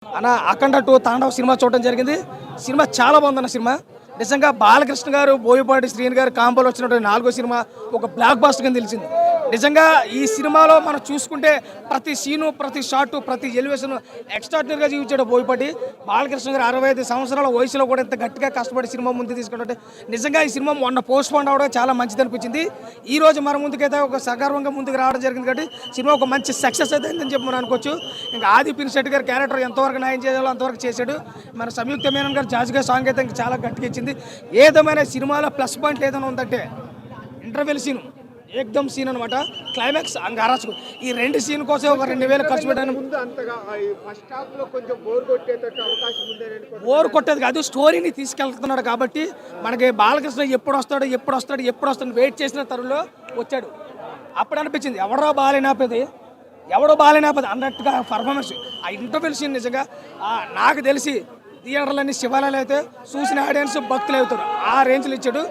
అన్న అఖండ 2 తాండవ సినిమా చూడడం జరిగింది. సినిమా చాలా బాగుందన్న. సినిమా నిజంగా బాలకృష్ణ గారు బోయపాటి శ్రీని గారు కాంబోలో వచ్చినటువంటి 4వ సినిమా ఒక బ్లాక్ బాస్టర్ కింద తెలిసింది. నిజంగా ఈ సినిమాలో మనం చూసుకుంటే ప్రతి సీను, ప్రతి షాటు, ప్రతి ఎలివేషన్ ఎక్స్ట్రాడినరీగా చూపించాడు బోయపాటి. బాలకృష్ణ గారు 65 సంవత్సరాల వయసులో కూడా ఇంత గట్టిగా కష్టపడి సినిమా ముందుకు తీసుకుంటే నిజంగా ఈ సినిమా మొన్న పోస్ట్ పోన్ అవడం చాలా మంచిది అనిపించింది. ఈ రోజు మన ముందుకైతే ఒక సగర్వంగా ముందుకు రావడం జరిగింది కాబట్టి సినిమా ఒక మంచి సక్సెస్ అయితే అయిందని చెప్పి మనం అనుకోవచ్చు. ఇంకా ఆది పినిశెట్టి గారి క్యారెక్టర్ ఎంతవరకు న్యాయం చేయాలో అంతవరకు చేశాడు. మన సంయుక్త మేనన్ గారు జాజిగా సాంగ్ అయితే ఇంకా చాలా గట్టిగా ఇచ్చింది. ఏదేమైనా సినిమాలో ప్లస్ పాయింట్ ఏదైనా ఉందంటే ఇంటర్వెల్ సీన్ ఏకదమ్ సీన్ అనమాట. క్లైమాక్స్ అంగారాచు ఈ 2 సీన్ కోసం ఒక 2000 ఖర్చు పెట్టాను. బోర్ కొట్టేది కాదు, స్టోరీని తీసుకెళ్తున్నాడు కాబట్టి మనకి బాలకృష్ణ ఎప్పుడు వస్తాడు వెయిట్ చేసిన తరుణంలో వచ్చాడు. అప్పుడు అనిపించింది ఎవడో బాలేనాపేది అన్నట్టుగా పర్ఫార్మెన్స్. ఆ ఇంటర్వెల్ సీన్ నిజంగా నాకు తెలిసి థియేటర్లన్నీ శివాలయాలు అయితే చూసిన ఆడియన్స్ భక్తులు అవుతారు. ఆ రేంజ్లో ఇచ్చాడు.